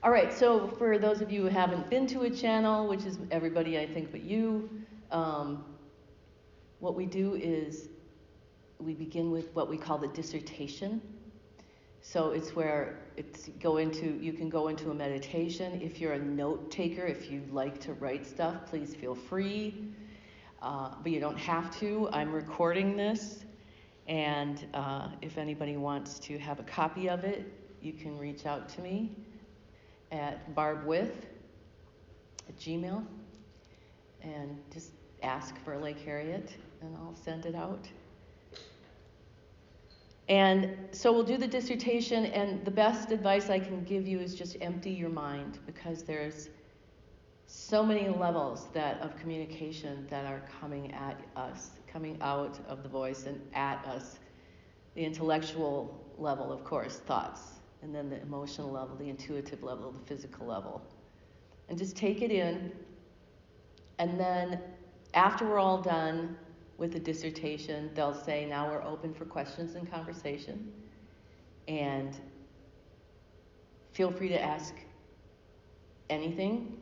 All right, so for those of you who haven't been to a channel, which is everybody I think but you, what we do is we begin with what we call the dissertation. So it's where you can go into a meditation. If you're a note taker, if you like to write stuff, please feel free. But you don't have to. I'm recording this, and if anybody wants to have a copy of it, you can reach out to me at barbwith@gmail.com and just ask for Lake Harriet, and I'll send it out. And so we'll do the dissertation, and the best advice I can give you is just empty your mind, because there's so many levels of communication that are coming at us, coming out of the voice and at us. The intellectual level, of course, thoughts, and then the emotional level, the intuitive level, the physical level. And just take it in, and then after we're all done with the dissertation, they'll say, now we're open for questions and conversation, and feel free to ask anything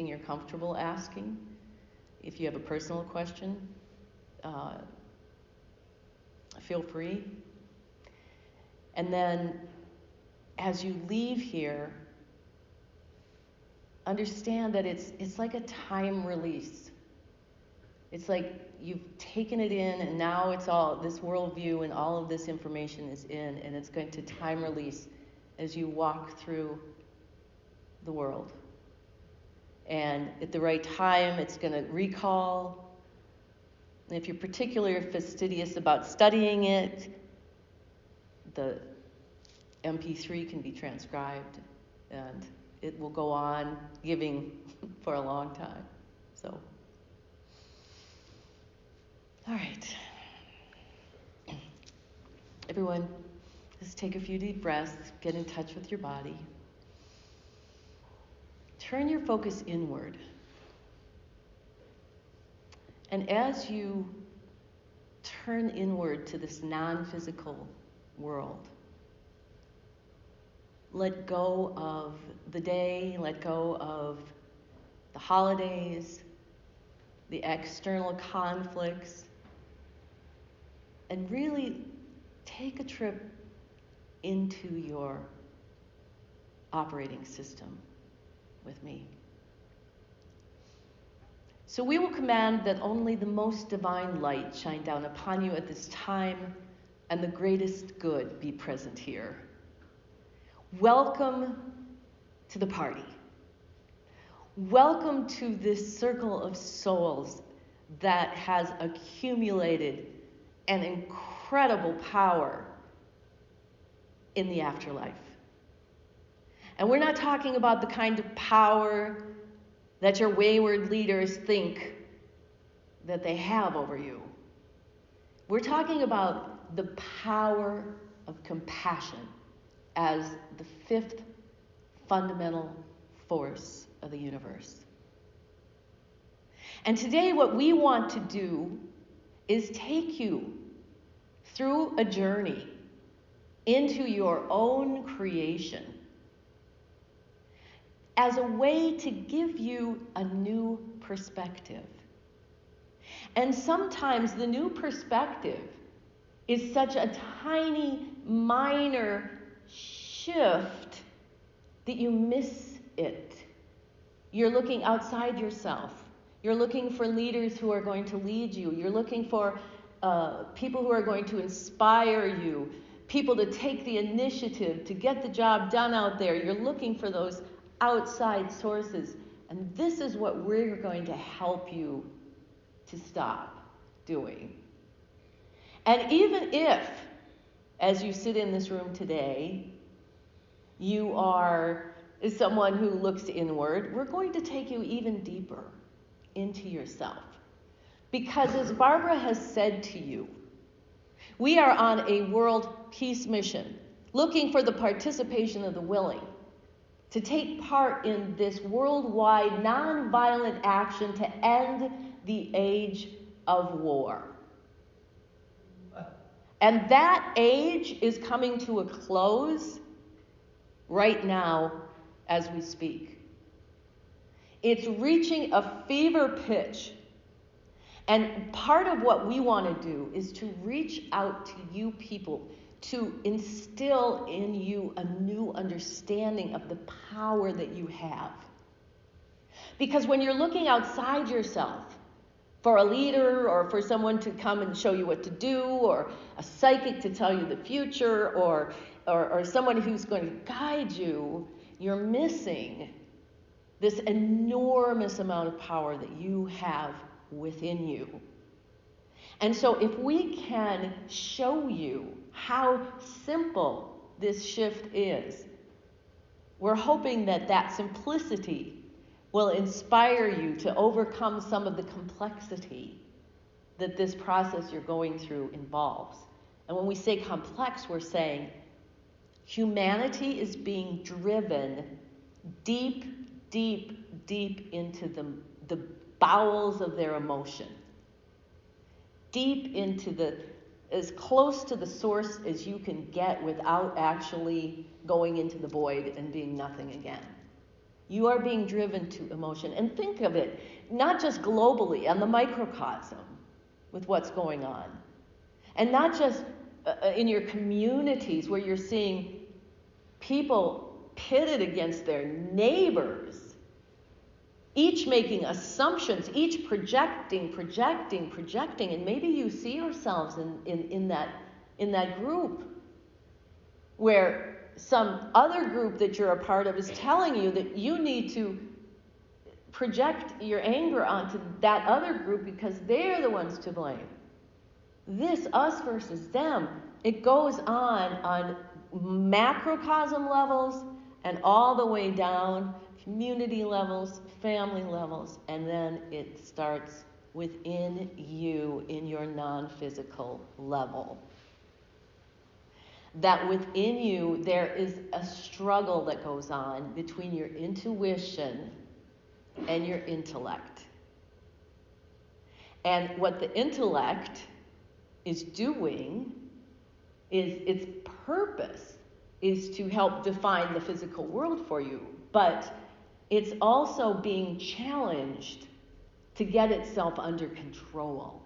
you're comfortable asking. If you have a personal question, feel free. And then as you leave here, understand that it's like a time release. It's like you've taken it in, and now it's all, this worldview and all of this information is in, and it's going to time release as you walk through the world. And at the right time, it's going to recall. And if you're particularly fastidious about studying it, the MP3 can be transcribed, and it will go on giving for a long time. So, all right. Everyone, just take a few deep breaths, get in touch with your body. Turn your focus inward. And as you turn inward to this non-physical world, let go of the day, let go of the holidays, the external conflicts, and really take a trip into your operating system with me. So we will command that only the most divine light shine down upon you at this time, and the greatest good be present here. Welcome to the party. Welcome to this circle of souls that has accumulated an incredible power in the afterlife. And we're not talking about the kind of power that your wayward leaders think that they have over you. We're talking about the power of compassion as the fifth fundamental force of the universe. And today what we want to do is take you through a journey into your own creation as a way to give you a new perspective. And sometimes the new perspective is such a tiny, minor shift that you miss it. You're looking outside yourself. You're looking for leaders who are going to lead you. You're looking for people who are going to inspire you, people to take the initiative to get the job done out there. You're looking for those outside sources. And this is what we're going to help you to stop doing. And even if, as you sit in this room today, you are someone who looks inward, we're going to take you even deeper into yourself. Because as Barbara has said to you, we are on a world peace mission, looking for the participation of the willing to take part in this worldwide nonviolent action to end the age of war. And that age is coming to a close right now as we speak. It's reaching a fever pitch. And part of what we want to do is to reach out to you people, to instill in you a new understanding of the power that you have. Because when you're looking outside yourself for a leader or for someone to come and show you what to do, or a psychic to tell you the future, or someone who's going to guide you, you're missing this enormous amount of power that you have within you. And so if we can show you how simple this shift is, we're hoping that that simplicity will inspire you to overcome some of the complexity that this process you're going through involves. And when we say complex, we're saying humanity is being driven deep, deep, deep into the bowels of their emotion. Deep into as close to the source as you can get without actually going into the void and being nothing again. You are being driven to emotion. And think of it, not just globally, on the microcosm with what's going on. And not just in your communities where you're seeing people pitted against their neighbors, each making assumptions, each projecting, and maybe you see yourselves in that group where some other group that you're a part of is telling you that you need to project your anger onto that other group because they're the ones to blame. This us versus them, it goes on macrocosm levels and all the way down, community levels, family levels, and then it starts within you in your non-physical level. That within you there is a struggle that goes on between your intuition and your intellect. And what the intellect is doing is its purpose is to help define the physical world for you, but it's also being challenged to get itself under control.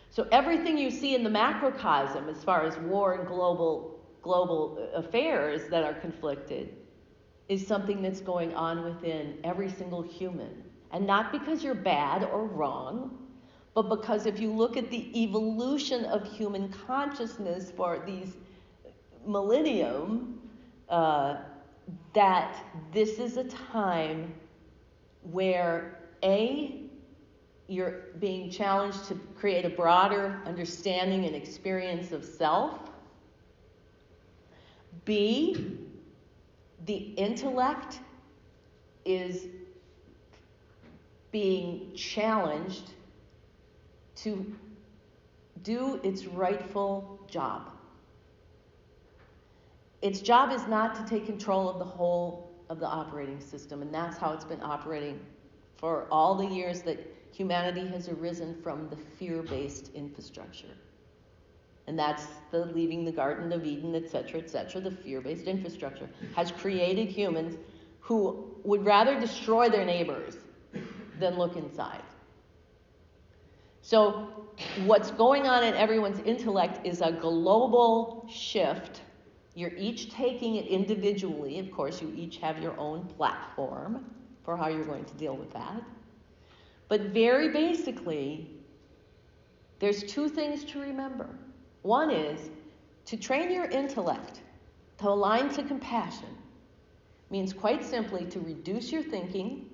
So everything you see in the macrocosm as far as war and global affairs that are conflicted is something that's going on within every single human. And not because you're bad or wrong, but because if you look at the evolution of human consciousness for these millennium, that this is a time where you're being challenged to create a broader understanding and experience of self. B, the intellect is being challenged to do its rightful job. Its job is not to take control of the whole of the operating system, and that's how it's been operating for all the years that humanity has arisen from the fear-based infrastructure. And that's the leaving the Garden of Eden, etc., the fear-based infrastructure has created humans who would rather destroy their neighbors than look inside. So what's going on in everyone's intellect is a global shift. You're each taking it individually. Of course, you each have your own platform for how you're going to deal with that. But very basically, there's two things to remember. One is to train your intellect to align to compassion. Means quite simply to reduce your thinking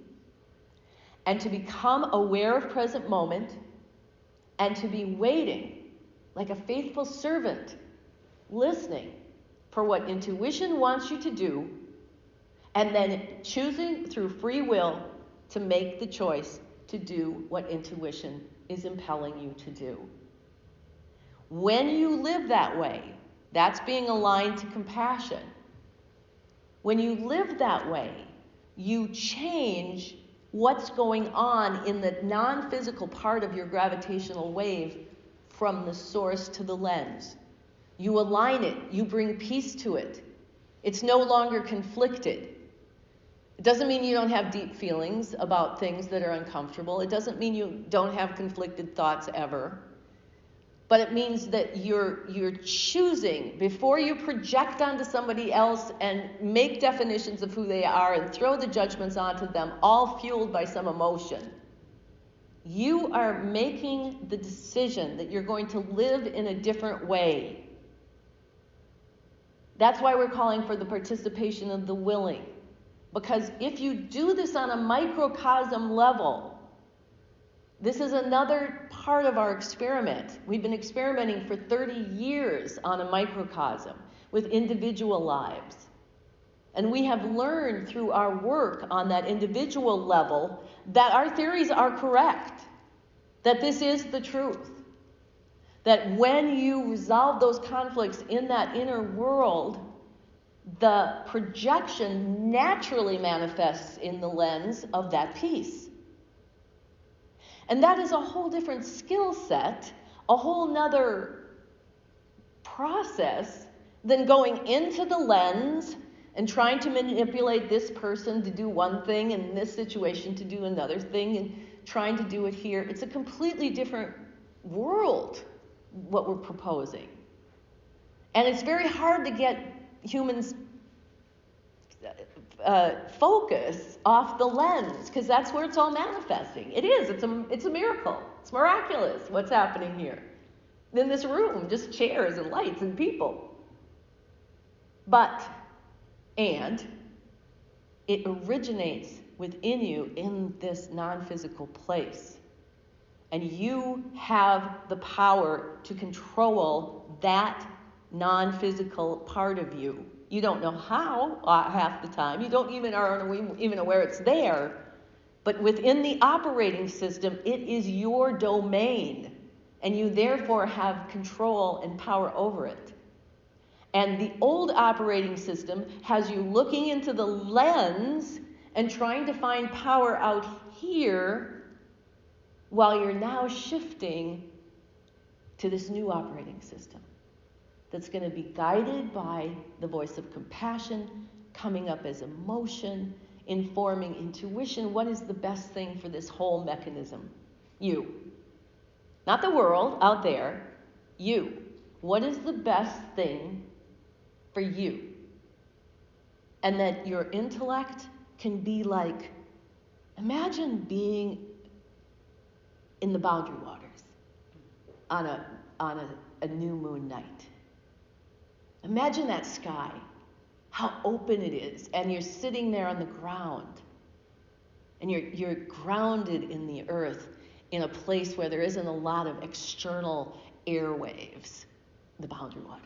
and to become aware of present moment and to be waiting like a faithful servant, listening for what intuition wants you to do, and then choosing through free will to make the choice to do what intuition is impelling you to do. When you live that way, that's being aligned to compassion. When you live that way, you change what's going on in the non-physical part of your gravitational wave from the source to the lens. You align it, you bring peace to it, It's no longer conflicted. It doesn't mean you don't have deep feelings about things that are uncomfortable. It doesn't mean you don't have conflicted thoughts ever. But it means that you're choosing, before you project onto somebody else and make definitions of who they are and throw the judgments onto them, all fueled by some emotion. You are making the decision that you're going to live in a different way. That's why we're calling for the participation of the willing. Because if you do this on a microcosm level, this is another part of our experiment. We've been experimenting for 30 years on a microcosm with individual lives. And we have learned through our work on that individual level that our theories are correct, that this is the truth. That when you resolve those conflicts in that inner world, the projection naturally manifests in the lens of that peace. And that is a whole different skill set, a whole nother process than going into the lens and trying to manipulate this person to do one thing and in this situation to do another thing and trying to do it here. It's a completely different world, what we're proposing. And it's very hard to get humans focus off the lens, because that's where it's all manifesting. It is. It's a miracle. It's miraculous what's happening here. In this room, just chairs and lights and people. And it originates within you in this non-physical place. And you have the power to control that non-physical part of you. You don't know how half the time. You don't even are even aware it's there. But within the operating system, it is your domain. And you therefore have control and power over it. And the old operating system has you looking into the lens and trying to find power out here while you're now shifting to this new operating system that's going to be guided by the voice of compassion, coming up as emotion, informing intuition. What is the best thing for this whole mechanism? You. Not the world out there. You. What is the best thing for you? And that your intellect can be like, imagine being in the boundary waters on a new moon night. Imagine that sky, how open it is, and you're sitting there on the ground, and you're grounded in the earth in a place where there isn't a lot of external airwaves, the boundary waters.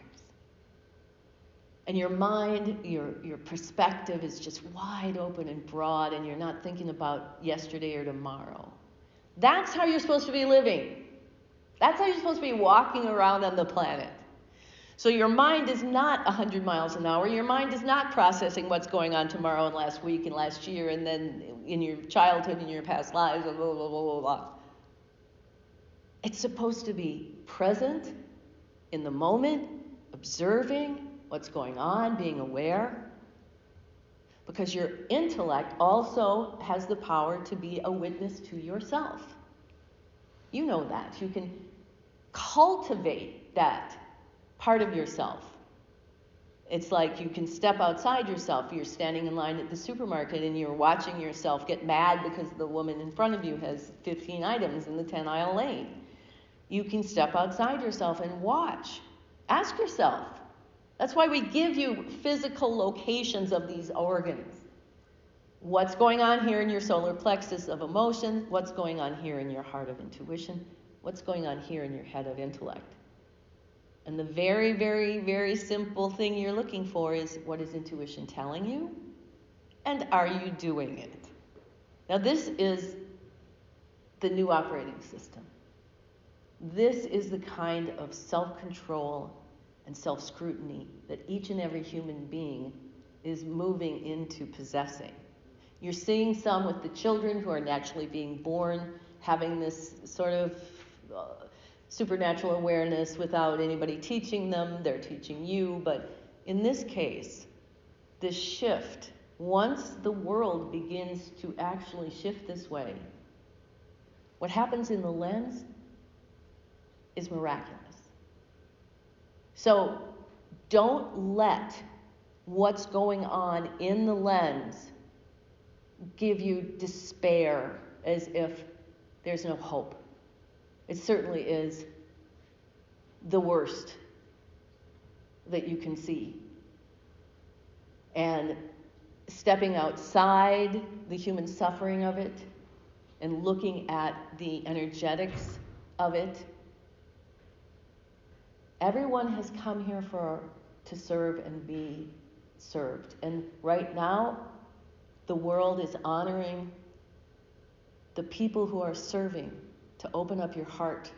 And your mind, your perspective is just wide open and broad, and you're not thinking about yesterday or tomorrow. That's how you're supposed to be living. That's how you're supposed to be walking around on the planet. So your mind is not 100 miles an hour. Your mind is not processing what's going on tomorrow and last week and last year and then in your childhood and your past lives, blah, blah, blah, blah, blah. It's supposed to be present, in the moment, observing what's going on, being aware. Because your intellect also has the power to be a witness to yourself. You know that. You can cultivate that part of yourself. It's like you can step outside yourself. You're standing in line at the supermarket and you're watching yourself get mad because the woman in front of you has 15 items in the 10-aisle lane. You can step outside yourself and watch. Ask yourself. That's why we give you physical locations of these organs. What's going on here in your solar plexus of emotion? What's going on here in your heart of intuition? What's going on here in your head of intellect? And the very, very, very simple thing you're looking for is, what is intuition telling you? And are you doing it? Now this is the new operating system. This is the kind of self-control and self-scrutiny that each and every human being is moving into possessing. You're seeing some with the children who are naturally being born, having this sort of supernatural awareness without anybody teaching them. They're teaching you. But in this case, this shift, once the world begins to actually shift this way, what happens in the lens is miraculous. So don't let what's going on in the lens give you despair as if there's no hope. It certainly is the worst that you can see. And stepping outside the human suffering of it and looking at the energetics of it. Everyone has come here to serve and be served. And right now, the world is honoring the people who are serving to open up your heart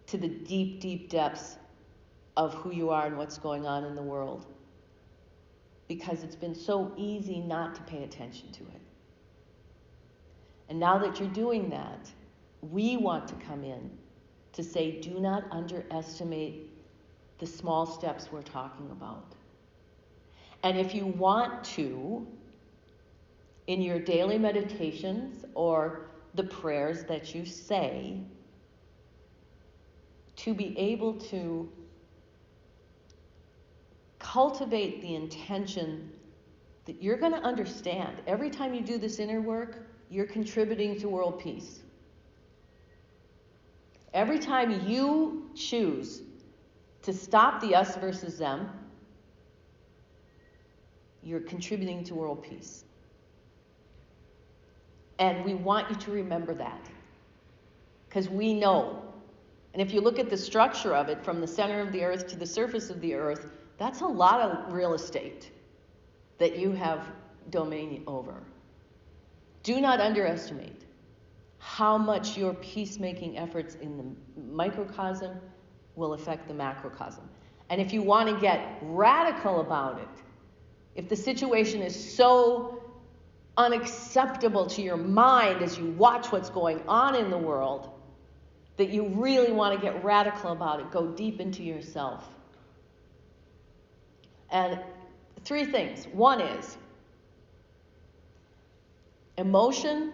to the deep, deep depths of who you are and what's going on in the world. Because it's been so easy not to pay attention to it. And now that you're doing that, we want to come in to say, do not underestimate the small steps we're talking about. And if you want to, in your daily meditations or the prayers that you say, to be able to cultivate the intention that you're going to understand. Every time you do this inner work, you're contributing to world peace. Every time you choose to stop the us versus them, you're contributing to world peace. And we want you to remember that. Because we know. And if you look at the structure of it, from the center of the earth to the surface of the earth, that's a lot of real estate that you have domain over. Do not underestimate how much your peacemaking efforts in the microcosm will affect the macrocosm. And if you want to get radical about it, if the situation is so unacceptable to your mind as you watch what's going on in the world, that you really want to get radical about it, go deep into yourself. And 3 things. One is emotion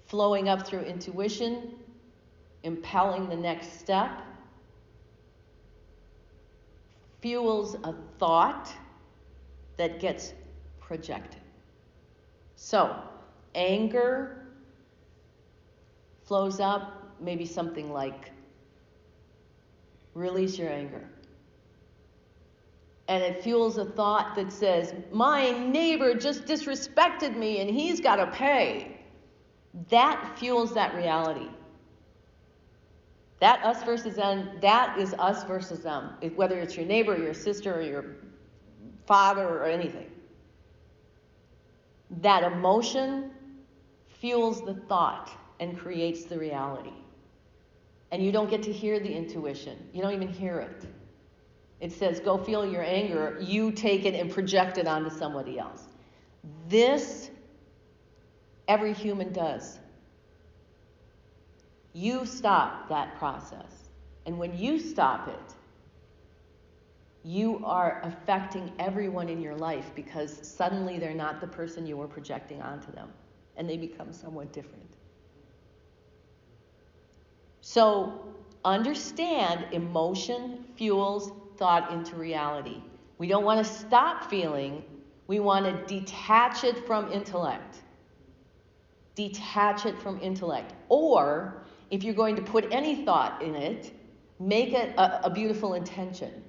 flowing up through intuition, impelling the next step, fuels a thought that gets projected. So, anger flows up, maybe something like, release your anger. And it fuels a thought that says, my neighbor just disrespected me and he's got to pay. That fuels that reality. That us versus them, that is us versus them. Whether it's your neighbor, or your sister, or your father, or anything. That emotion fuels the thought and creates the reality. And you don't get to hear the intuition. You don't even hear it. It says, go feel your anger. You take it and project it onto somebody else. This, every human does. You stop that process. And when you stop it, you are affecting everyone in your life because suddenly they're not the person you were projecting onto them. And they become somewhat different. So understand emotion fuels thought into reality. We don't want to stop feeling. We want to detach it from intellect. Detach it from intellect. Or, if you're going to put any thought in it, make it a beautiful intention.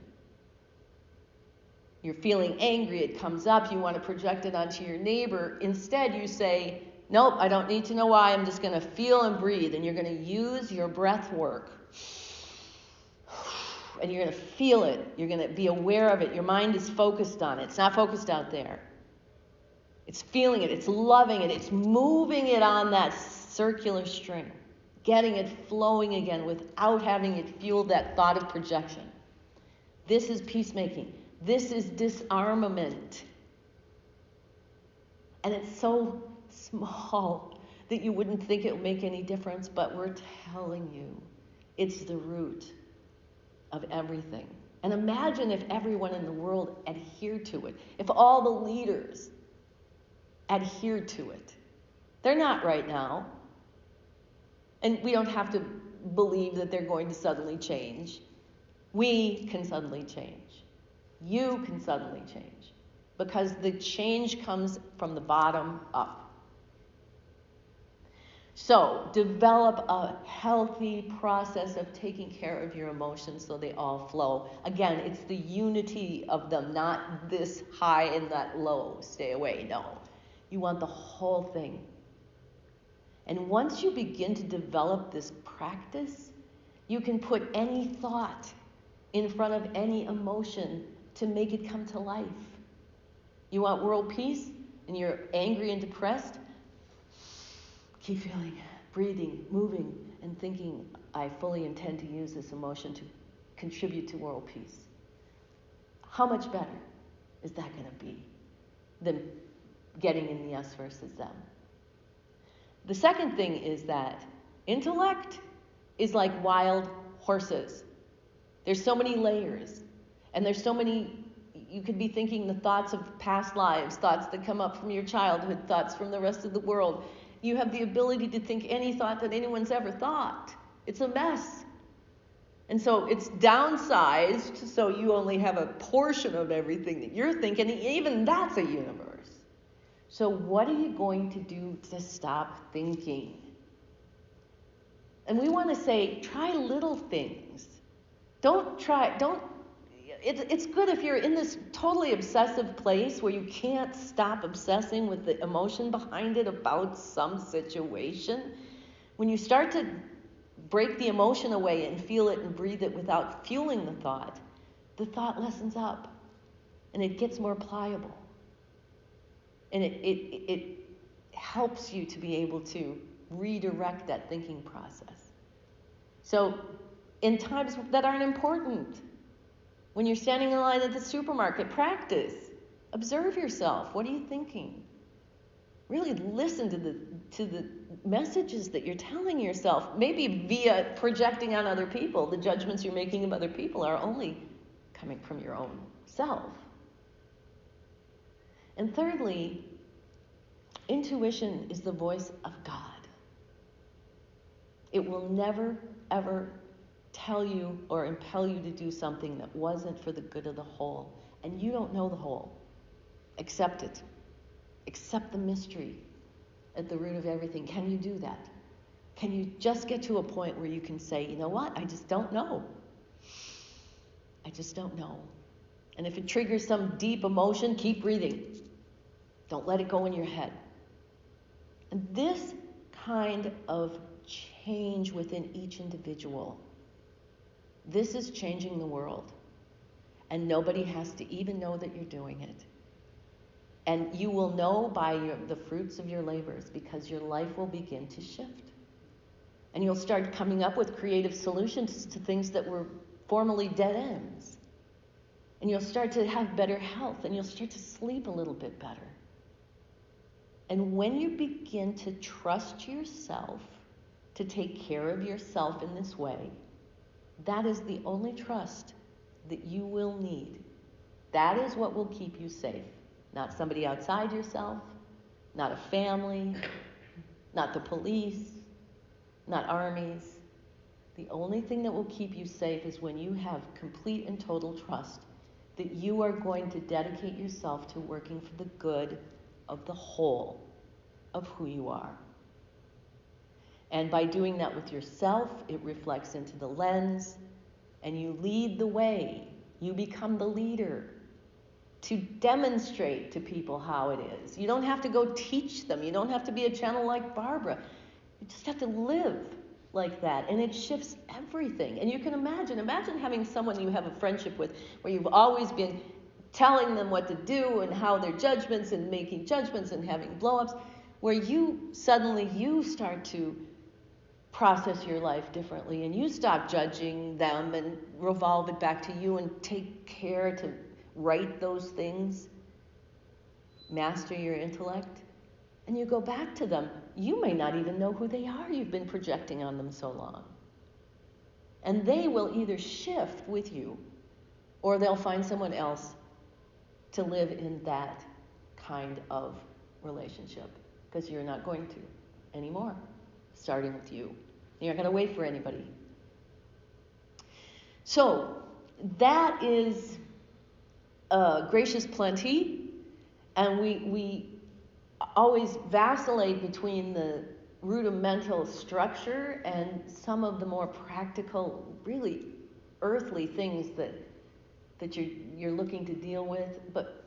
You're feeling angry, it comes up, you want to project it onto your neighbor. Instead, you say, nope, I don't need to know why, I'm just going to feel and breathe. And you're going to use your breath work. And you're going to feel it. You're going to be aware of it. Your mind is focused on it. It's not focused out there. It's feeling it. It's loving it. It's moving it on that circular string. Getting it flowing again without having it fuel that thought of projection. This is peacemaking. This is disarmament. And it's so small that you wouldn't think it would make any difference, but we're telling you it's the root of everything. And imagine if everyone in the world adhered to it, if all the leaders adhered to it. They're not right now. And we don't have to believe that they're going to suddenly change. We can suddenly change. You can suddenly change. Because the change comes from the bottom up. So, develop a healthy process of taking care of your emotions so they all flow. Again, it's the unity of them, not this high and that low. Stay away. No. You want the whole thing. And once you begin to develop this practice, you can put any thought in front of any emotion to make it come to life. You want world peace and you're angry and depressed? Keep feeling, breathing, moving, and thinking, I fully intend to use this emotion to contribute to world peace. How much better is that going to be than getting in the us versus them? The second thing is that intellect is like wild horses. There's so many layers, and there's so many, you could be thinking the thoughts of past lives, thoughts that come up from your childhood, thoughts from the rest of the world. You have the ability to think any thought that anyone's ever thought. It's a mess. And so it's downsized so you only have a portion of everything that you're thinking. Even that's a universe. So what are you going to do to stop thinking? And we want to say, try little things. It's good if you're in this totally obsessive place where you can't stop obsessing with the emotion behind it about some situation. When you start to break the emotion away and feel it and breathe it without fueling the thought lessens up and it gets more pliable. And it helps you to be able to redirect that thinking process. So in times that aren't important, when you're standing in line at the supermarket, practice. Observe yourself. What are you thinking? Really listen to the messages that you're telling yourself. Maybe via projecting on other people. The judgments you're making of other people are only coming from your own self. And thirdly, intuition is the voice of God. It will never, ever tell you or impel you to do something that wasn't for the good of the whole. And you don't know the whole. Accept it. Accept the mystery at the root of everything. Can you do that? Can you just get to a point where you can say, you know what? I just don't know. I just don't know. And if it triggers some deep emotion, keep breathing. Don't let it go in your head. And this kind of change within each individual, this is changing the world. And nobody has to even know that you're doing it. And you will know by the fruits of your labors, because your life will begin to shift. And you'll start coming up with creative solutions to things that were formerly dead ends. And you'll start to have better health, and you'll start to sleep a little bit better. And when you begin to trust yourself to take care of yourself in this way, that is the only trust that you will need. That is what will keep you safe. Not somebody outside yourself, not a family, not the police, not armies. The only thing that will keep you safe is when you have complete and total trust that you are going to dedicate yourself to working for the good of the whole of who you are. And by doing that with yourself, it reflects into the lens, and you lead the way. You become the leader to demonstrate to people how it is. You don't have to go teach them. You don't have to be a channel like Barbara. You just have to live like that, and it shifts everything. And you can imagine having someone you have a friendship with where you've always been telling them what to do and how their judgments and making judgments and having blow-ups, where you start to process your life differently, and you stop judging them and revolve it back to you and take care to right those things, master your intellect, and you go back to them. You may not even know who they are. You've been projecting on them so long. And they will either shift with you or they'll find someone else to live in that kind of relationship, because you're not going to anymore, starting with you. You're not going to wait for anybody. So that is gracious plenty, and we always vacillate between the rudimental structure and some of the more practical, really earthly things that you're looking to deal with. But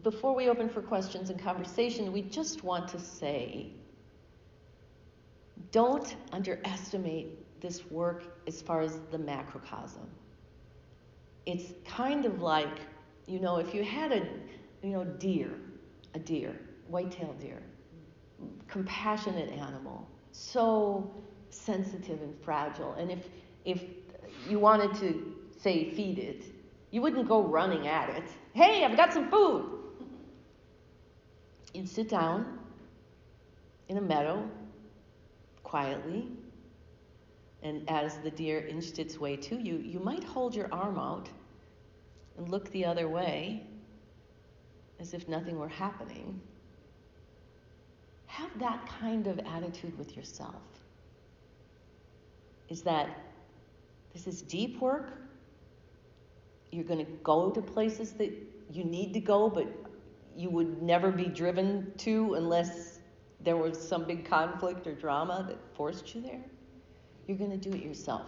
before we open for questions and conversation, we just want to say, don't underestimate this work as far as the macrocosm. It's kind of like, if you had a deer, white-tailed deer, compassionate animal, so sensitive and fragile. And if you wanted to, say, feed it, you wouldn't go running at it. Hey, I've got some food. You'd sit down in a meadow quietly, and as the deer inched its way to you, you might hold your arm out and look the other way as if nothing were happening. Have that kind of attitude with yourself. Is that this is deep work. You're going to go to places that you need to go, but you would never be driven to unless there was some big conflict or drama that forced you there. You're going to do it yourself.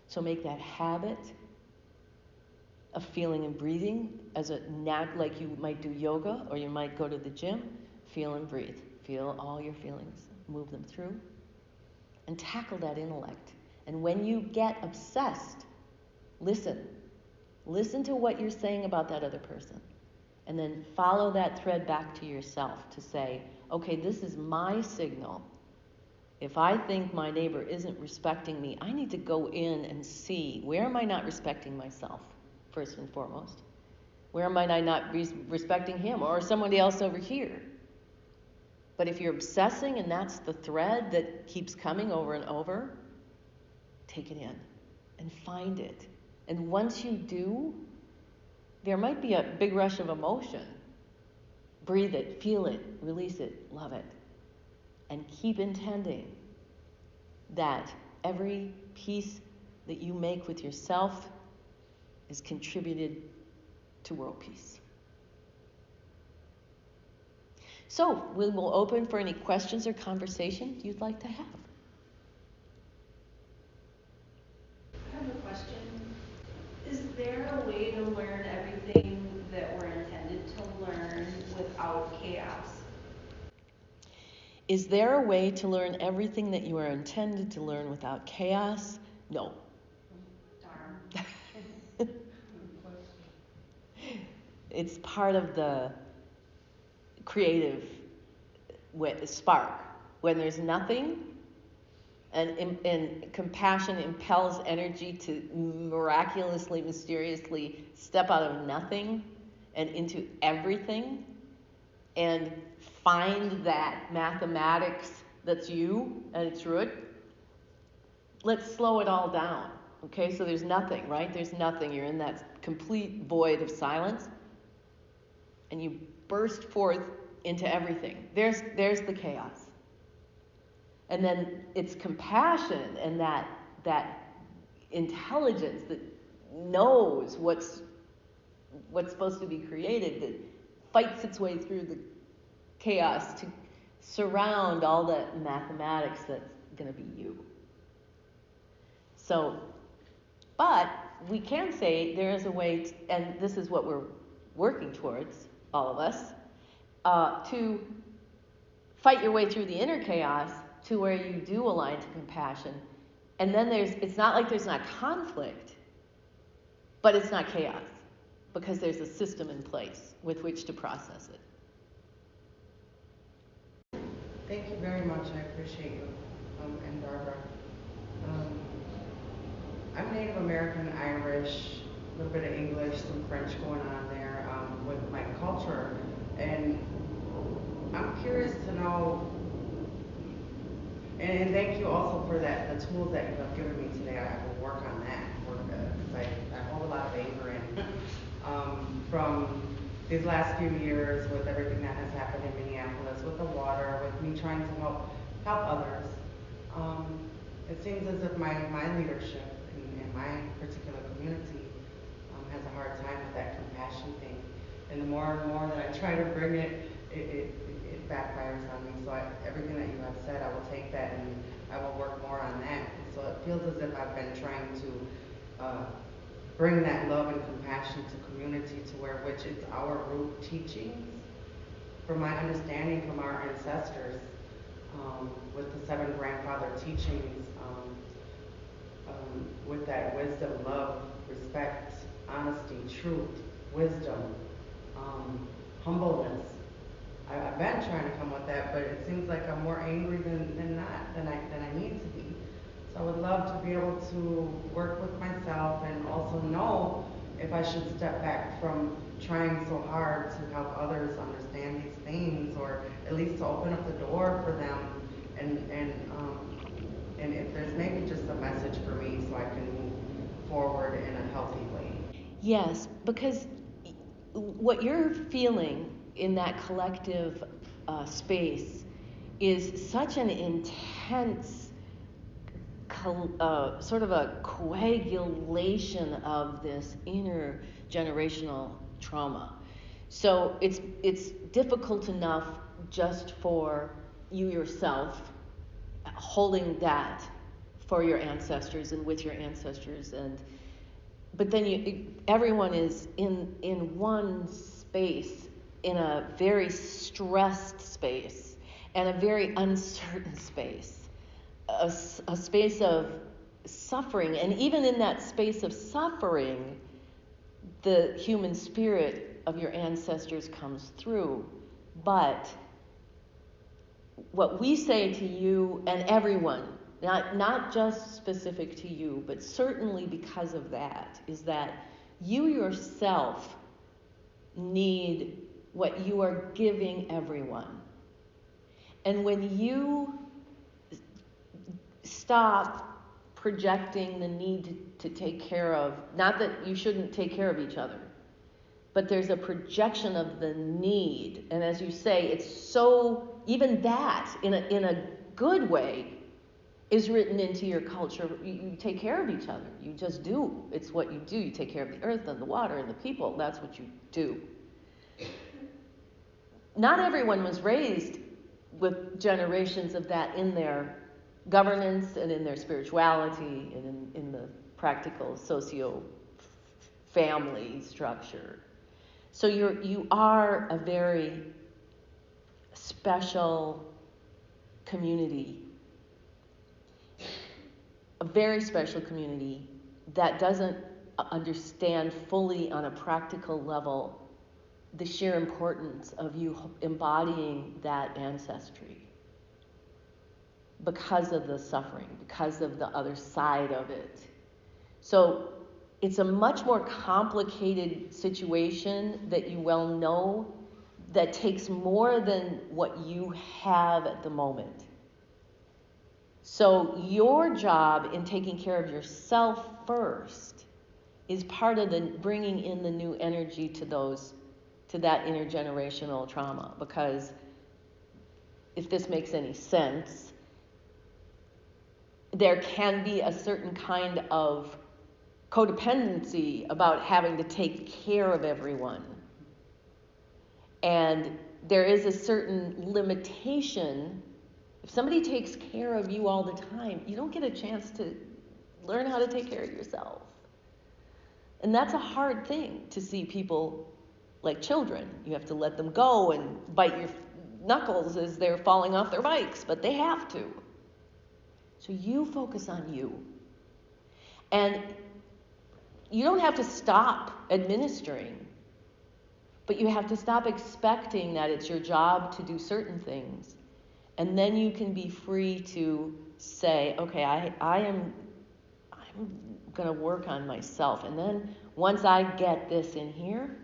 So make that habit of feeling and breathing as like you might do yoga or you might go to the gym. Feel and breathe. Feel all your feelings. Move them through. And tackle that intellect. And when you get obsessed, listen. Listen to what you're saying about that other person. And then follow that thread back to yourself to say, okay, this is my signal. If I think my neighbor isn't respecting me, I need to go in and see, where am I not respecting myself, first and foremost? Where might I not be respecting him or somebody else over here? But if you're obsessing and that's the thread that keeps coming over and over, take it in and find it. And once you do, there might be a big rush of emotion. Breathe it, feel it, release it, love it. And keep intending that every piece that you make with yourself is contributed to world peace. So, we will open for any questions or conversation you'd like to have. I have a question. Is there a way to learn everything that we're intended to learn without chaos? Is there a way to learn everything that you are intended to learn without chaos? No. Darn. It's part of the creative spark. When there's nothing, and compassion impels energy to miraculously, mysteriously step out of nothing and into everything and find that mathematics that's you at its root. Let's slow it all down. Okay, so there's nothing, right? There's nothing. You're in that complete void of silence, and you burst forth into everything. There's the chaos. And then it's compassion and that intelligence that knows what's supposed to be created, that fights its way through the chaos to surround all the mathematics that's going to be you. So, but we can say there is a way, and this is what we're working towards, all of us, to fight your way through the inner chaos to where you do align to compassion. And then it's not like there's not conflict, but it's not chaos, because there's a system in place with which to process it. Thank you very much. I appreciate you, and Barbara. I'm Native American, Irish, a little bit of English, some French going on there with my culture. And I'm curious to know, and thank you also for the tools that you have given me today. I will work on that. because I hold a lot of anger in. From these last few years with everything that has happened in Minneapolis, with the water, with me trying to help others. It seems as if my leadership in my particular community has a hard time with that compassion thing. And the more and more that I try to bring it, it backfires on me. So everything that you have said, I will take that and I will work more on that. So it feels as if I've been trying to bring that love and compassion to community, to which it's our root teachings. From my understanding from our ancestors, with the 7 grandfather teachings, with that wisdom, love, respect, honesty, truth, wisdom, humbleness. I've been trying to come with that, but it seems like I'm more angry than I need to be. So I would love to be able to work with myself and also know if I should step back from trying so hard to help others understand these things, or at least to open up the door for them, and if there's maybe just a message for me so I can move forward in a healthy way. Yes, because what you're feeling in that collective space is such an intense sort of a coagulation of this intergenerational trauma. So it's difficult enough just for you yourself holding that for your ancestors and with your ancestors, but then everyone is in one space, in a very stressed space and a very uncertain space, a space of suffering. And even in that space of suffering, the human spirit of your ancestors comes through. But what we say to you and everyone, not just specific to you, but certainly because of that, is that you yourself need what you are giving everyone. And when you stop projecting the need to take care of, not that you shouldn't take care of each other, but there's a projection of the need. And as you say, it's so, even that, in a good way, is written into your culture. You take care of each other. You just do. It's what you do. You take care of the earth and the water and the people. That's what you do. Not everyone was raised with generations of that in their governance and in their spirituality and in the practical socio-family structure. So you are a very special community, a very special community that doesn't understand fully on a practical level the sheer importance of you embodying that ancestry because of the suffering, because of the other side of it. So it's a much more complicated situation that you well know, that takes more than what you have at the moment. So your job in taking care of yourself first is part of the bringing in the new energy to that intergenerational trauma. Because if this makes any sense, there can be a certain kind of codependency about having to take care of everyone. And there is a certain limitation. If somebody takes care of you all the time, you don't get a chance to learn how to take care of yourself. And that's a hard thing to see people like children. You have to let them go and bite your knuckles as they're falling off their bikes, but they have to. So you focus on you. And you don't have to stop administering, but you have to stop expecting that it's your job to do certain things. And then you can be free to say, okay, I'm going to work on myself. And then once I get this in here,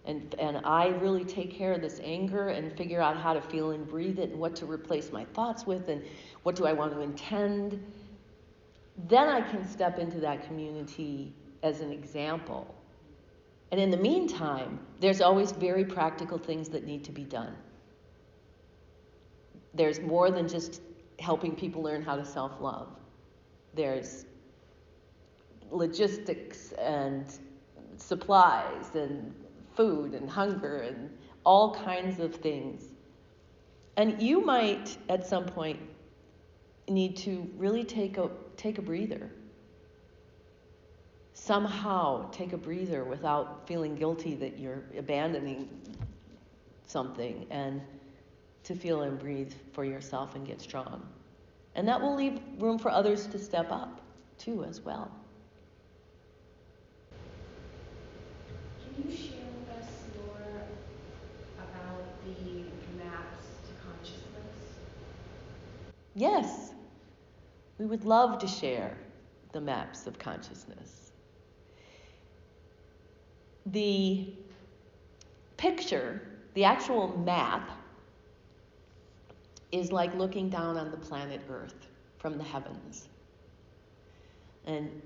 and I really take care of this anger and figure out how to feel and breathe it and what to replace my thoughts with and what do I want to intend, then I can step into that community as an example. And in the meantime, there's always very practical things that need to be done. There's more than just helping people learn how to self-love. There's logistics and supplies and food and hunger and all kinds of things. And you might, at some point, need to really take a breather. Somehow take a breather without feeling guilty that you're abandoning something, and to feel and breathe for yourself and get strong. And that will leave room for others to step up, too, as well. Can you share with us more about the maps to consciousness? Yes, we would love to share the maps of consciousness. The picture, the actual map, is like looking down on the planet Earth from the heavens. And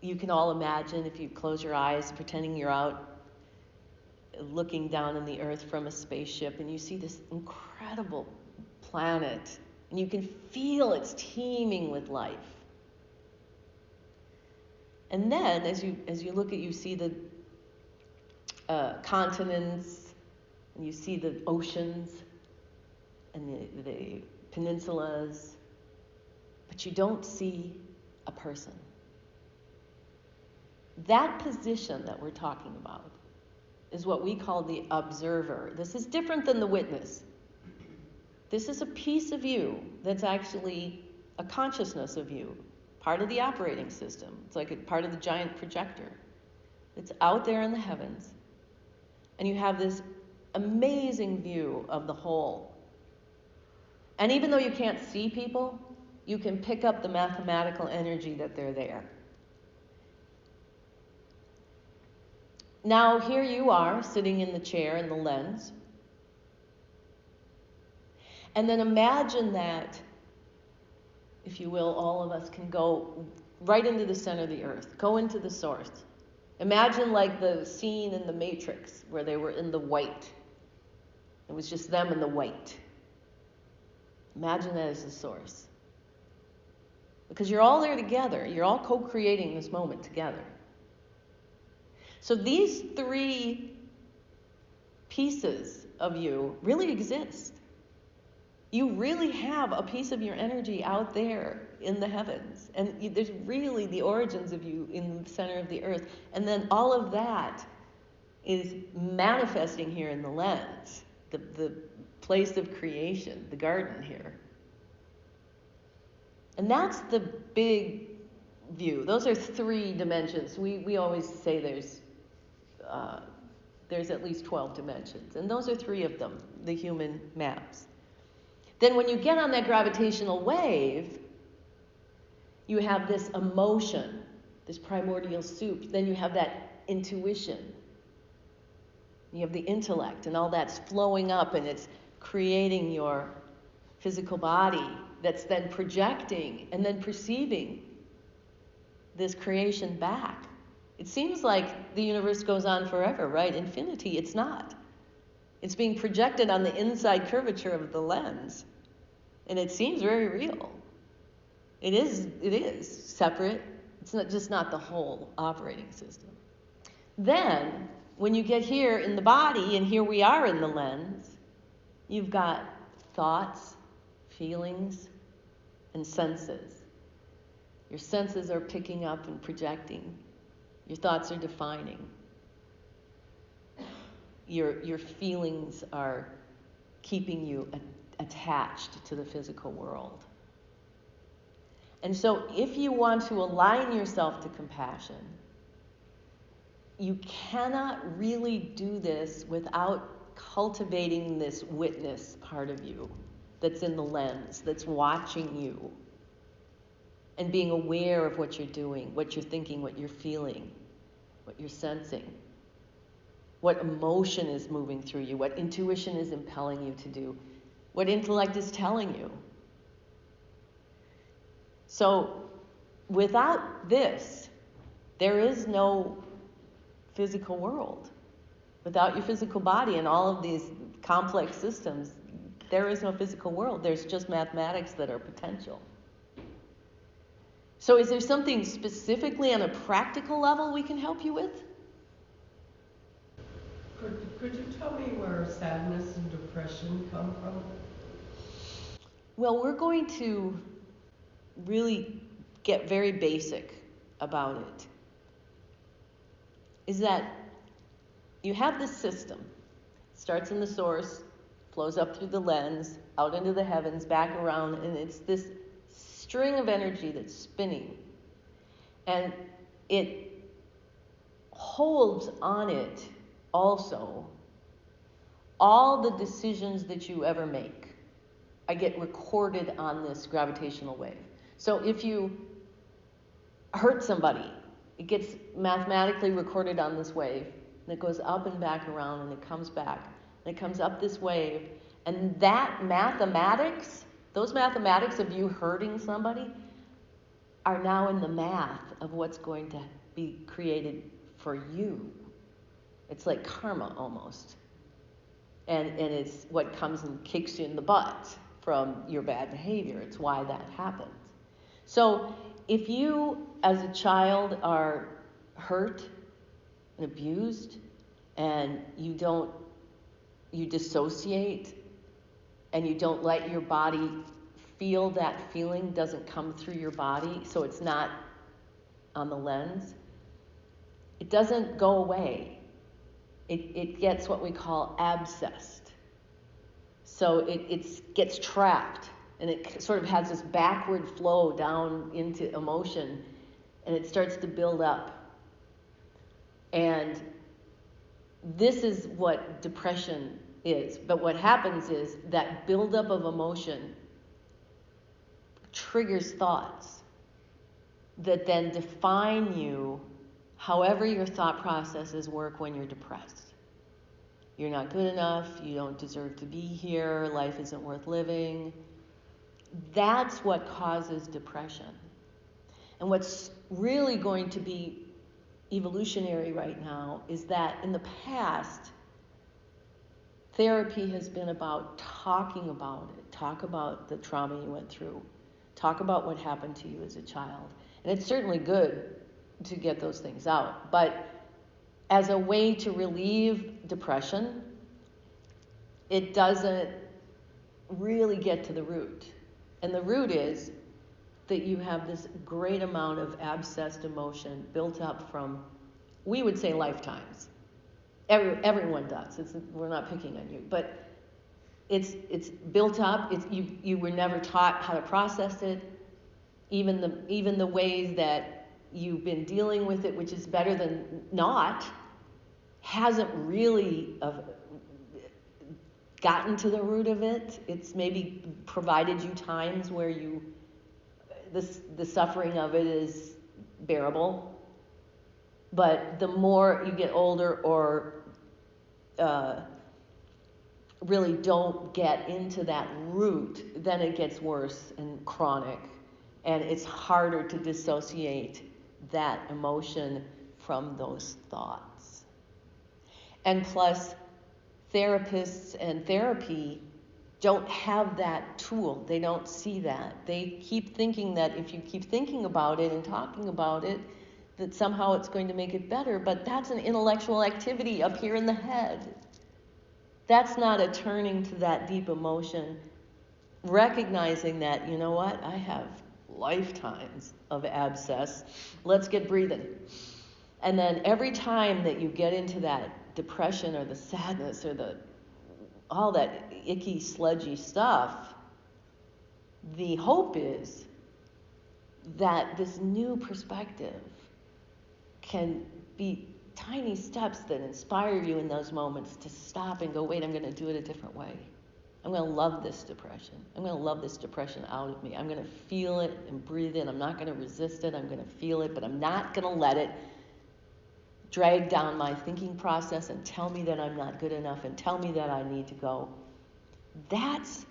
you can all imagine, if you close your eyes, pretending you're out looking down on the Earth from a spaceship, and you see this incredible planet, and you can feel it's teeming with life. And then, as you look at, you see the continents, and you see the oceans, and the peninsulas, but you don't see a person. That position that we're talking about is what we call the observer. This is different than the witness. This is a piece of you that's actually a consciousness of you, part of the operating system. It's like a part of the giant projector. It's out there in the heavens. And you have this amazing view of the whole. And even though you can't see people, you can pick up the mathematical energy that they're there. Now, here you are, sitting in the chair in the lens. And then imagine that, if you will, all of us can go right into the center of the earth, go into the source. Imagine like the scene in the Matrix where they were in the white. It was just them in the white. Imagine that as the source. Because you're all there together. You're all co-creating this moment together. So these three pieces of you really exist. You really have a piece of your energy out there in the heavens. And there's really the origins of you in the center of the earth. And then all of that is manifesting here in the lens, the place of creation, the garden here. And that's the big view. Those are three dimensions. We always say there's at least 12 dimensions. And those are three of them, the human maps. Then when you get on that gravitational wave, you have this emotion, this primordial soup. Then you have that intuition. You have the intellect, and all that's flowing up, and it's creating your physical body that's then projecting and then perceiving this creation back. It seems like the universe goes on forever, right? Infinity, it's not. It's being projected on the inside curvature of the lens. And it seems very real. It is separate. It's not the whole operating system. Then, when you get here in the body, and here we are in the lens, you've got thoughts, feelings, and senses. Your senses are picking up and projecting. Your thoughts are defining. Your feelings are keeping you attached to the physical world. And so if you want to align yourself to compassion, you cannot really do this without cultivating this witness part of you that's in the lens, that's watching you, and being aware of what you're doing, what you're thinking, what you're feeling, what you're sensing, what emotion is moving through you, what intuition is impelling you to do, what intellect is telling you. So without this, there is no physical world. Without your physical body and all of these complex systems, there is no physical world. There's just mathematics that are potential. So is there something specifically on a practical level we can help you with? Could you tell me where sadness and depression come from? Well, we're going to really get very basic about it. Is that you have this system. It starts in the source, flows up through the lens, out into the heavens, back around, and it's this string of energy that's spinning. And it holds on it also all the decisions that you ever make. I get recorded on this gravitational wave. So if you hurt somebody, it gets mathematically recorded on this wave, and it goes up and back around, and it comes back, and it comes up this wave, and that mathematics, those mathematics of you hurting somebody, are now in the math of what's going to be created for you. It's like karma almost. And it's what comes and kicks you in the butt from your bad behavior. It's why that happens. So if you, as a child, are hurt and abused, and you dissociate, and you don't let your body feel that feeling, doesn't come through your body, so it's not on the lens, it doesn't go away. It gets what we call abscessed. So it gets trapped, and it sort of has this backward flow down into emotion, and it starts to build up. And this is what depression is. But what happens is that buildup of emotion triggers thoughts that then define you however your thought processes work when you're depressed. You're not good enough, you don't deserve to be here, life isn't worth living. That's what causes depression. And what's really going to be evolutionary right now is that in the past, therapy has been about talking about it. Talk about the trauma you went through. Talk about what happened to you as a child. And it's certainly good to get those things out. But as a way to relieve depression, it doesn't really get to the root. And the root is that you have this great amount of abscessed emotion built up from, we would say, lifetimes. Everyone does. We're not picking on you, but it's built up. You were never taught how to process it. Even the ways that you've been dealing with it, which is better than not, hasn't really gotten to the root of it. It's maybe provided you times where the suffering of it is bearable. But the more you get older or really don't get into that root, then it gets worse and chronic. And it's harder to dissociate that emotion from those thoughts. And plus, therapists and therapy don't have that tool. They don't see that. They keep thinking that if you keep thinking about it and talking about it, that somehow it's going to make it better. But that's an intellectual activity up here in the head. That's not a turning to that deep emotion, recognizing that, you know what, I have lifetimes of abscess. Let's get breathing. And then every time that you get into that depression or the sadness or all that icky, sludgy stuff, the hope is that this new perspective can be tiny steps that inspire you in those moments to stop and go, wait, I'm going to do it a different way. I'm going to love this depression. I'm going to love this depression out of me. I'm going to feel it and breathe it. I'm not going to resist it. I'm going to feel it, but I'm not going to let it drag down my thinking process and tell me that I'm not good enough and tell me that I need to go. That's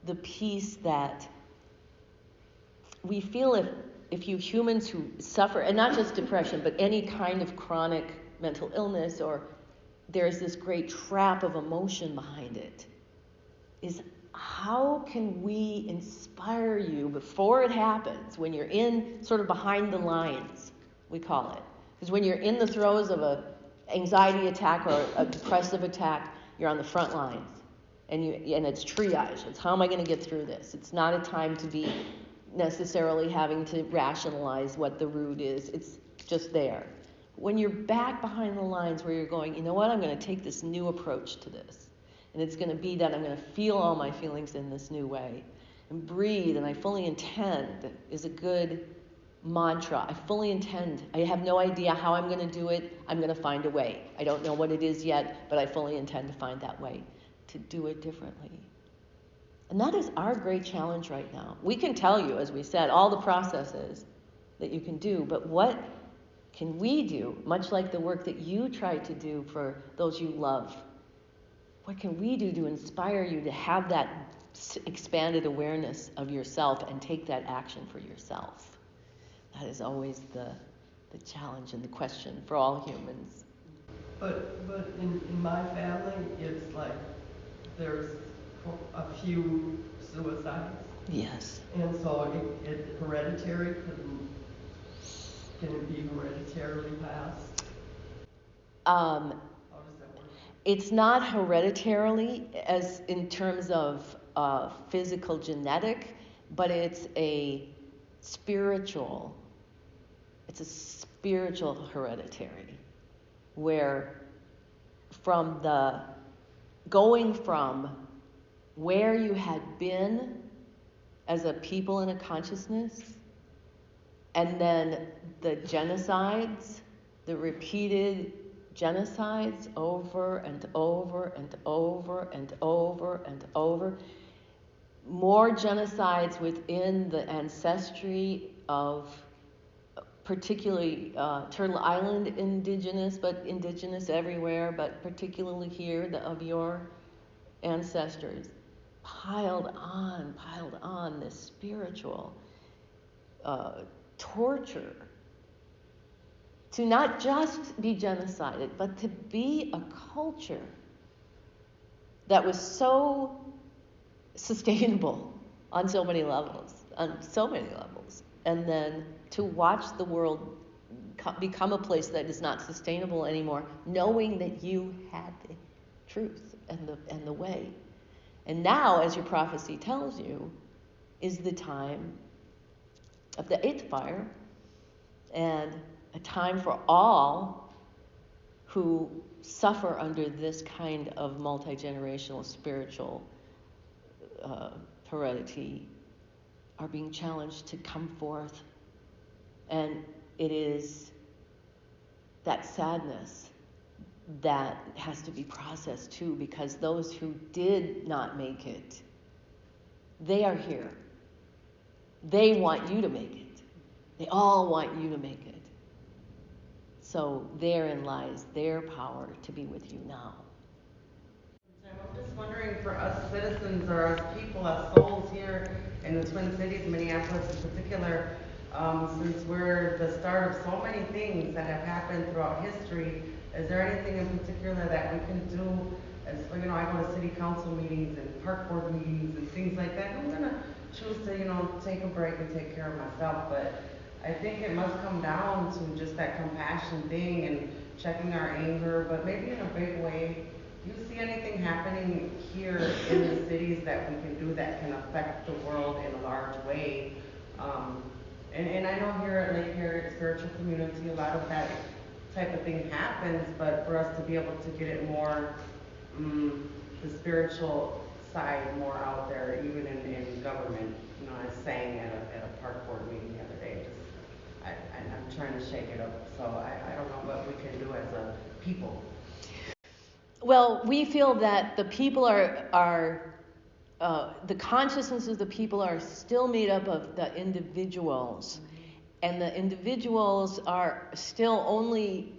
the piece that we feel if you humans who suffer, and not just depression, but any kind of chronic mental illness, or there's this great trap of emotion behind it, is how can we inspire you before it happens, when you're in sort of behind the lines, we call it. Because when you're in the throes of a anxiety attack or a depressive attack, you're on the front lines. And it's triage. It's how am I going to get through this? It's not a time to be necessarily having to rationalize what the root is. It's just there. When you're back behind the lines where you're going, you know what, I'm going to take this new approach to this. And it's going to be that I'm going to feel all my feelings in this new way. And breathe, and I fully intend is a good mantra. I fully intend. I have no idea how I'm going to do it. I'm going to find a way. I don't know what it is yet, but I fully intend to find that way to do it differently. And that is our great challenge right now. We can tell you, as we said, all the processes that you can do, but what can we do, much like the work that you try to do for those you love? What can we do to inspire you to have that expanded awareness of yourself and take that action for yourself? That is always the challenge and the question for all humans. But in my family, it's like there's a few suicides. Yes. And so it hereditary, can it be hereditarily passed? How does that work? It's not hereditarily as in terms of physical genetic, but it's a spiritual hereditary, where going from where you had been as a people in a consciousness, and then the genocides, the repeated genocides over and over and over and over and over, more genocides within the ancestry of particularly Turtle Island indigenous, but indigenous everywhere, but particularly here, of your ancestors, piled on this spiritual torture to not just be genocided, but to be a culture that was so sustainable on so many levels, and then to watch the world become a place that is not sustainable anymore, knowing that you had the truth and the way. And now, as your prophecy tells you, is the time of the eighth fire, and a time for all who suffer under this kind of multi-generational spiritual heredity are being challenged to come forth. And it is that sadness that has to be processed too, because those who did not make it, they are here. They want you to make it. They all want you to make it. So therein lies their power to be with you now. I'm just wondering, for us citizens or us people, us souls here in the Twin Cities, Minneapolis in particular, since we're the start of so many things that have happened throughout history, is there anything in particular that we can do? As I go to city council meetings and park board meetings and things like that. I'm gonna choose to, take a break and take care of myself, but I think it must come down to just that compassion thing and checking our anger, but maybe in a big way. Do you see anything happening here in the cities that we can do that can affect the world in a large way? And I know here at Lake Harriet Spiritual Community, a lot of that type of thing happens, but for us to be able to get it more, the spiritual side more out there, even in government. I was saying at a park board meeting the other day, I'm trying to shake it up, so I don't know what we can do as a people. Well, we feel that the people the consciousness of the people are still made up of the individuals. And the individuals are still only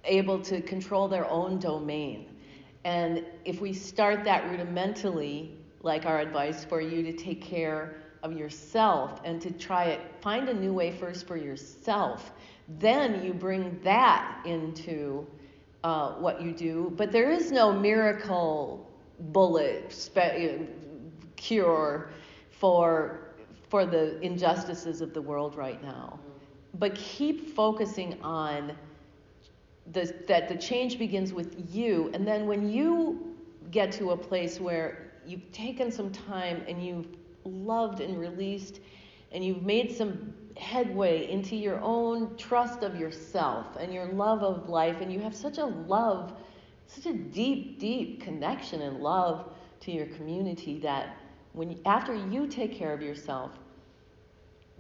able to control their own domain. And if we start that rudimentally, like our advice for you to take care of yourself and to try it, find a new way first for yourself. Then you bring that into what you do. But there is no miracle bullet cure for the injustices of the world right now. But keep focusing on that the change begins with you, and then when you get to a place where you've taken some time and you've loved and released and you've made some headway into your own trust of yourself and your love of life, and you have such a deep connection and love to your community, that after you take care of yourself,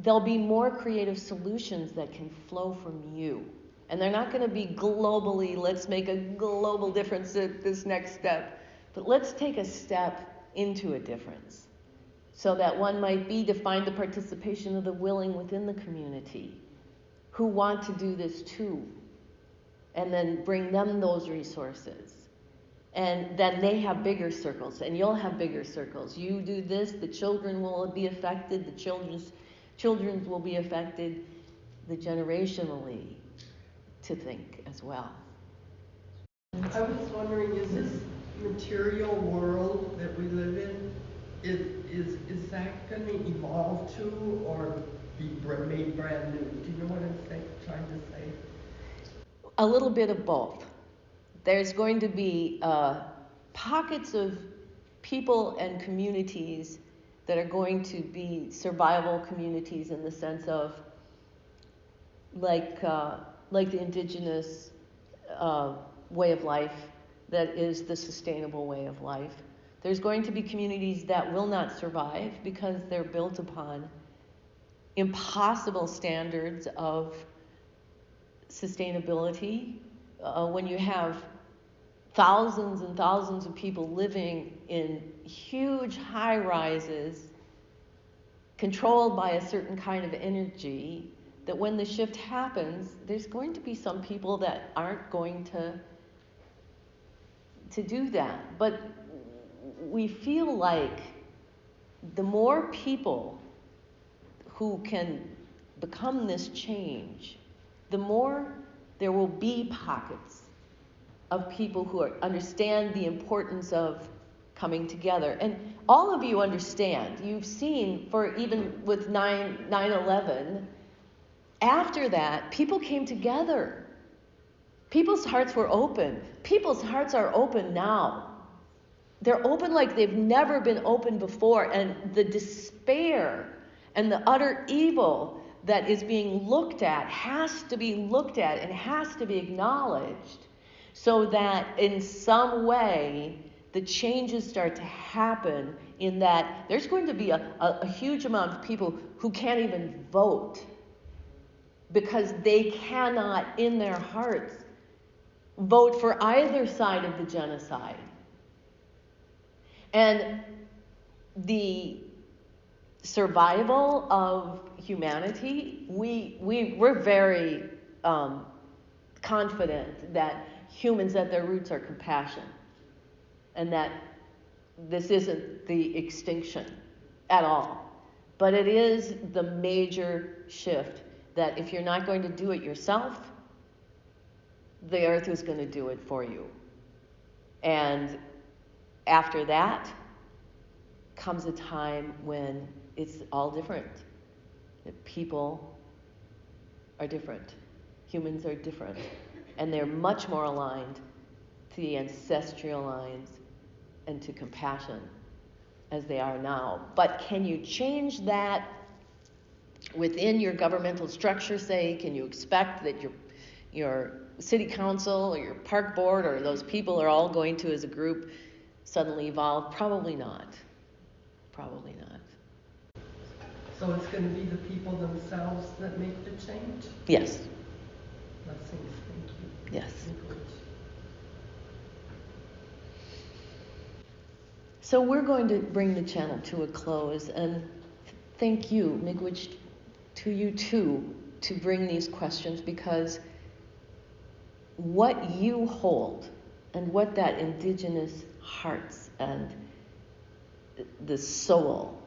there'll be more creative solutions that can flow from you. And they're not going to be globally, let's make a global difference at this next step, but let's take a step into a difference. So that one might be to find the participation of the willing within the community who want to do this too, and then bring them those resources. And then they have bigger circles, and you'll have bigger circles. You do this, the children will be affected, the children's will be affected, the generationally to think as well. I was wondering, is this material world that we live in, is that going to evolve too, or be made brand new? Do you know what I'm trying to say? A little bit of both. There's going to be pockets of people and communities that are going to be survival communities, in the sense of like the indigenous way of life that is the sustainable way of life. There's going to be communities that will not survive because they're built upon impossible standards of sustainability. When you have thousands and thousands of people living in huge high rises controlled by a certain kind of energy, that when the shift happens, there's going to be some people that aren't going to do that. But we feel like the more people who can become this change, the more there will be pockets of people who understand the importance of coming together. And all of you understand. You've seen, for even with 9/11, after that, people came together. People's hearts were open. People's hearts are open now. They're open like they've never been open before. And the despair and the utter evil that is being looked at has to be looked at and has to be acknowledged, so that in some way the changes start to happen, in that there's going to be a huge amount of people who can't even vote because they cannot in their hearts vote for either side of the genocide. And the survival of humanity, we're very confident that humans at their roots are compassion, and that this isn't the extinction at all. But it is the major shift that if you're not going to do it yourself, the earth is going to do it for you. And after that comes a time when it's all different. That people are different. Humans are different. And they're much more aligned to the ancestral lines and to compassion as they are now. But can you change that within your governmental structure? Say, can you expect that your city council or your park board or those people are all going to, as a group, suddenly evolve? Probably not. Probably not. So it's going to be the people themselves that make the change? Yes. Blessings, thank you. Yes. Good. So we're going to bring the channel to a close, and thank you, Miigwech, to you too, to bring these questions, because what you hold and what that indigenous hearts and the soul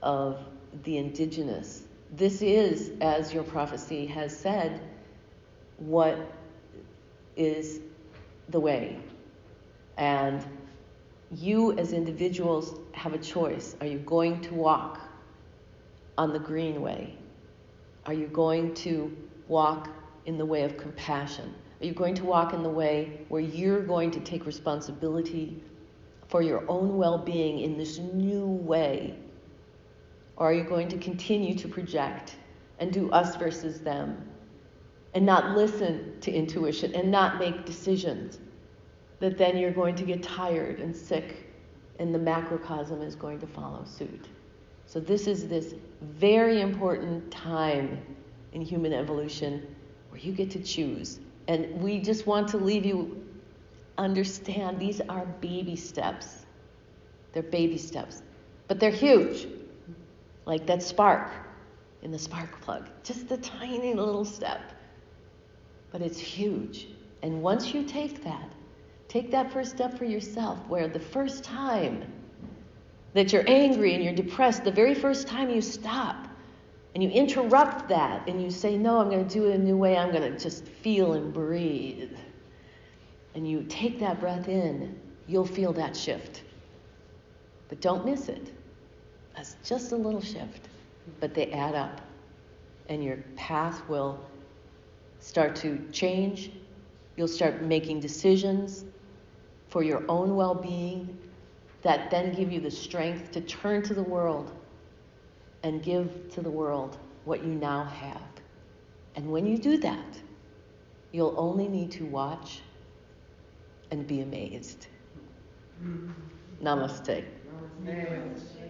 of the indigenous. This is, as your prophecy has said, what is the way. And you as individuals have a choice. Are you going to walk on the green way? Are you going to walk in the way of compassion? Are you going to walk in the way where you're going to take responsibility for your own well-being in this new way? Or are you going to continue to project and do us versus them and not listen to intuition and not make decisions that then you're going to get tired and sick and the macrocosm is going to follow suit? So this is this very important time in human evolution where you get to choose. And we just want to leave you understand these are baby steps. They're baby steps, but they're huge. Like that spark in the spark plug, just a tiny little step, but it's huge. And once you take that first step for yourself, where the first time that you're angry and you're depressed, the very first time you stop and you interrupt that and you say, no, I'm going to do it a new way, I'm going to just feel and breathe, and you take that breath in, you'll feel that shift. But don't miss it. That's just a little shift, but they add up, and your path will start to change. You'll start making decisions for your own well-being that then give you the strength to turn to the world and give to the world what you now have. And when you do that, you'll only need to watch and be amazed. Namaste. Namaste.